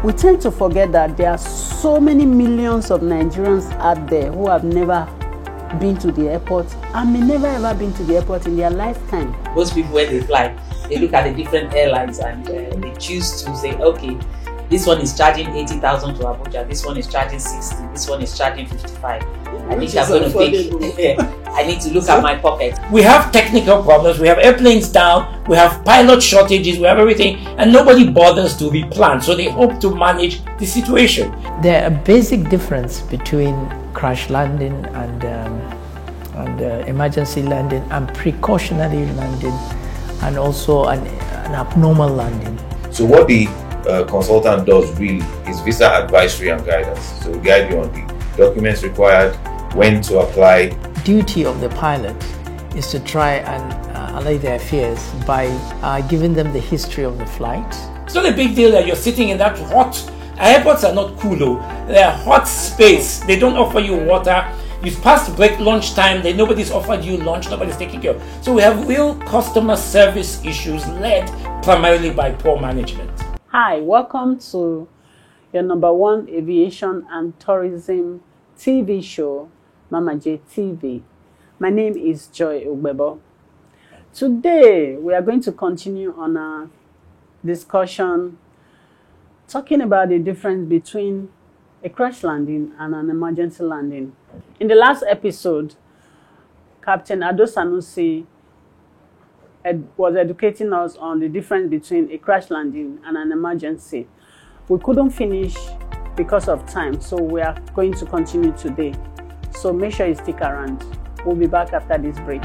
We tend to forget that there are so many millions of Nigerians out there who have never been to the airport and may never ever been to the airport in their lifetime. Most people, when they fly, they look at the different airlines and they choose to say, okay, this one is charging 80,000 to Abuja, this one is charging 60, this one is charging 55. I think I'm going to pick. I need to look at my pocket. We have technical problems, we have airplanes down, we have pilot shortages, we have everything, and nobody bothers to replan. So they hope to manage the situation. There are a basic difference between crash landing and emergency landing and precautionary landing, and also an abnormal landing. So what the consultant does really is visa advisory and guidance. So we guide you on the documents required, when to apply. Duty of the pilot is to try and allay their fears by giving them the history of the flight. It's not a big deal that you're sitting in that hot. Airports are not cool though. They're hot space. They don't offer you water. You've passed break lunch time. Nobody's offered you lunch. Nobody's taking care of. So we have real customer service issues led primarily by poor management. Hi, welcome to your number one aviation and tourism TV show, Mama J TV. My name is Joy Ogbebo. Today, we are going to continue on our discussion talking about the difference between a crash landing and an emergency landing. In the last episode, Captain Ado Sanusi was educating us on the difference between a crash landing and an emergency. We couldn't finish because of time, so we are going to continue today. So make sure you stick around. We'll be back after this break.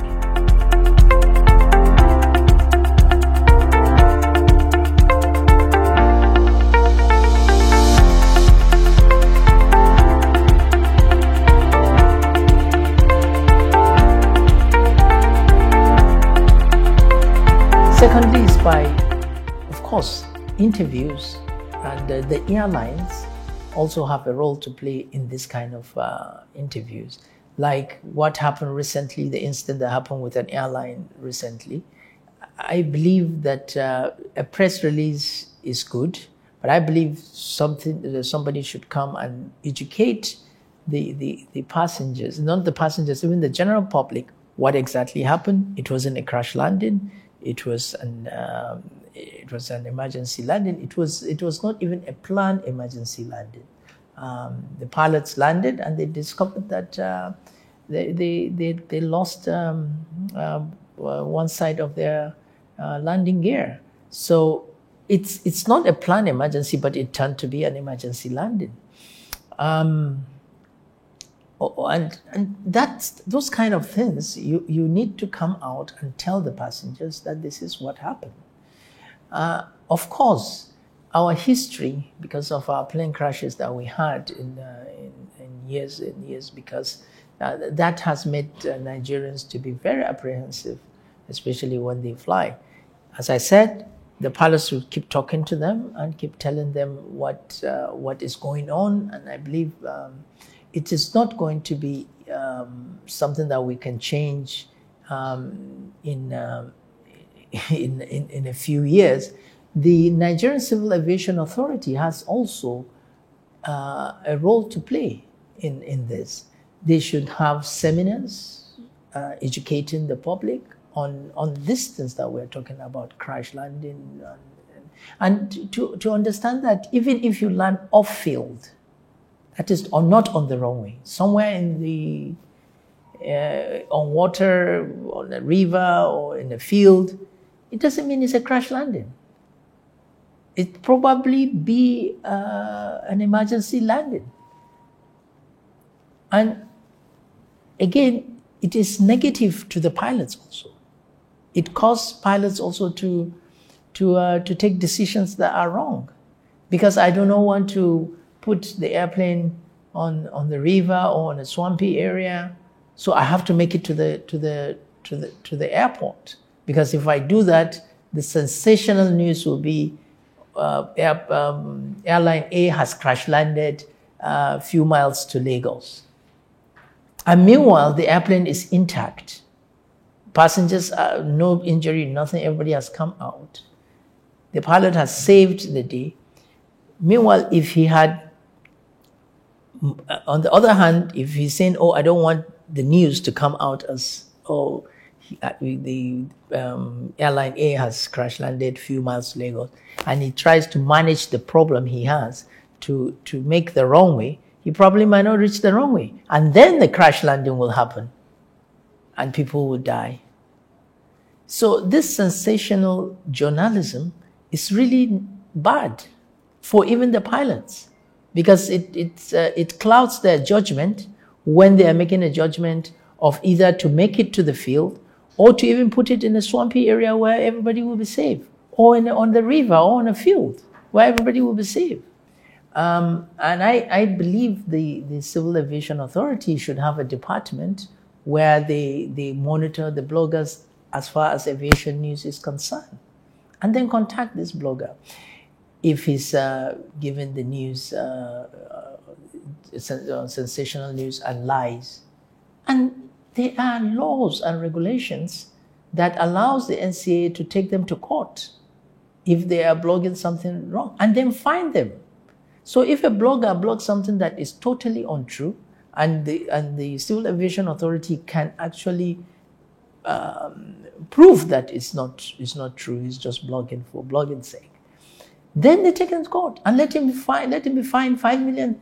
Secondly is by, of course, interviews, and the airlines also have a role to play in this kind of interviews. Like what happened recently, the incident that happened with an airline recently. I believe that a press release is good, but I believe somebody should come and educate the passengers, not the passengers, even the general public, what exactly happened. It wasn't a crash landing. It was an emergency landing. It was not even a planned emergency landing. The pilots landed and they discovered that they lost one side of their landing gear. So it's not a planned emergency, but it turned to be an emergency landing. And that's those kind of things. You need to come out and tell the passengers that this is what happened. Of course, our history, because of our plane crashes that we had in years and years, because that has made Nigerians to be very apprehensive, especially when they fly. As I said, the pilots will keep talking to them and keep telling them what is going on, and I believe it is not going to be something that we can change in a few years. The Nigerian Civil Aviation Authority has also a role to play in this. They should have seminars educating the public on these things that we're talking about, crash landing, and to understand that even if you land off-field, that is, or not on the runway, somewhere in the on water, on a river, or in a field, it doesn't mean it's a crash landing. It probably be an emergency landing. And again, it is negative to the pilots also. It causes pilots also to take decisions that are wrong, because I do not want to put the airplane on the river or on a swampy area, so I have to make it to the airport. Because if I do that, the sensational news will be airline A has crash landed a few miles to Lagos. And meanwhile, the airplane is intact. Passengers, no injury, nothing, everybody has come out. The pilot has saved the day. Meanwhile, if he had, on the other hand, if he's saying, oh, I don't want the news to come out as, oh, the airline A has crash landed a few miles to Lagos, and he tries to manage the problem he has to make the runway, he probably might not reach the runway. And then the crash landing will happen and people will die. So this sensational journalism is really bad for even the pilots, because it clouds their judgment when they are making a judgment of either to make it to the field or to even put it in a swampy area where everybody will be safe, or on the river or on a field where everybody will be safe. And I believe the Civil Aviation Authority should have a department where they monitor the bloggers as far as aviation news is concerned, and then contact this blogger if he's given the news, sensational news and lies. And there are laws and regulations that allows the NCAA to take them to court if they are blogging something wrong, and then fine them. So if a blogger blogs something that is totally untrue, and the Civil Aviation Authority can actually prove that it's not true, he's just blogging for blogging's sake, then they take him to court and let him be fined 5 million,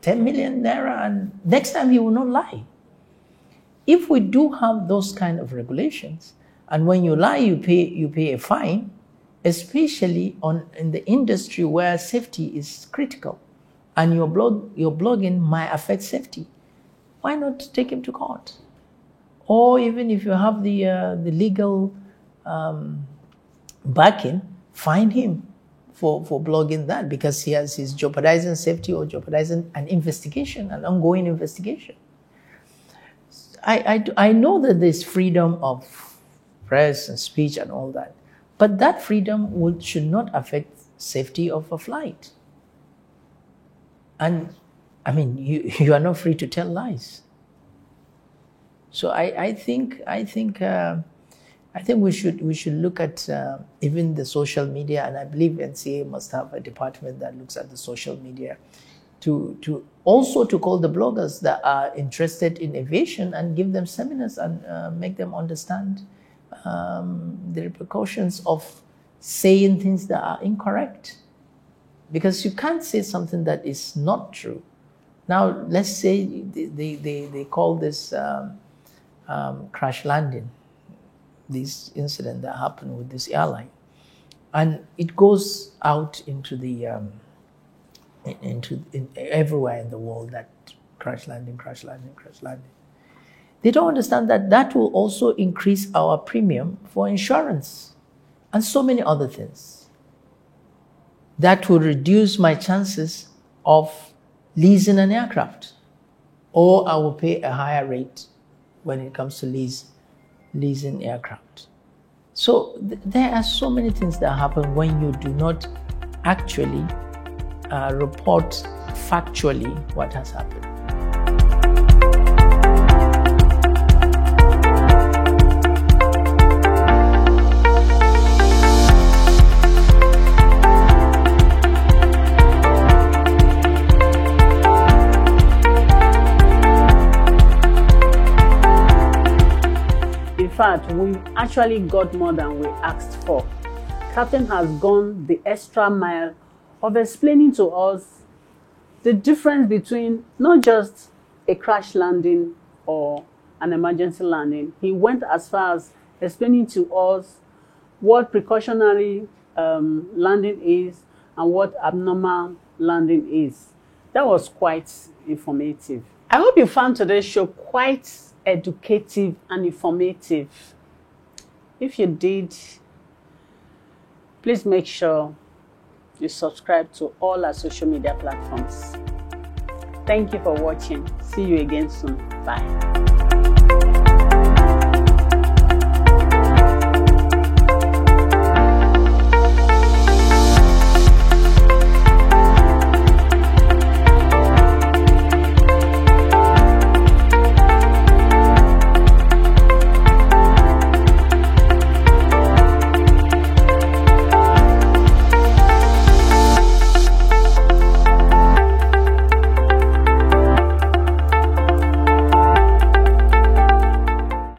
10 million naira, and next time he will not lie. If we do have those kind of regulations, and when you lie, you pay a fine, especially in the industry where safety is critical, and your blogging might affect safety, why not take him to court? Or even if you have the legal backing, fine him for blogging that, because he's jeopardizing safety or jeopardizing an investigation, an ongoing investigation. I know that there's freedom of press and speech and all that, but that freedom should not affect safety of a flight. And I mean, you are not free to tell lies. So I think we should look at even the social media, and I believe NCAA must have a department that looks at the social media to also to call the bloggers that are interested in aviation and give them seminars and make them understand the repercussions of saying things that are incorrect. Because you can't say something that is not true. Now, let's say they call this crash landing, this incident that happened with this airline, and it goes out into the everywhere in the world, that crash landing. They don't understand that will also increase our premium for insurance and so many other things. That will reduce my chances of leasing an aircraft, or I will pay a higher rate when it comes to leasing aircraft. So there are so many things that happen when you do not actually report factually what has happened. In fact, we actually got more than we asked for. Captain has gone the extra mile of explaining to us the difference between not just a crash landing or an emergency landing. He went as far as explaining to us what precautionary landing is and what abnormal landing is. That was quite informative. I hope you found today's show quite educative and informative. If you did, please make sure you subscribe to all our social media platforms. Thank you for watching. See you again soon. Bye.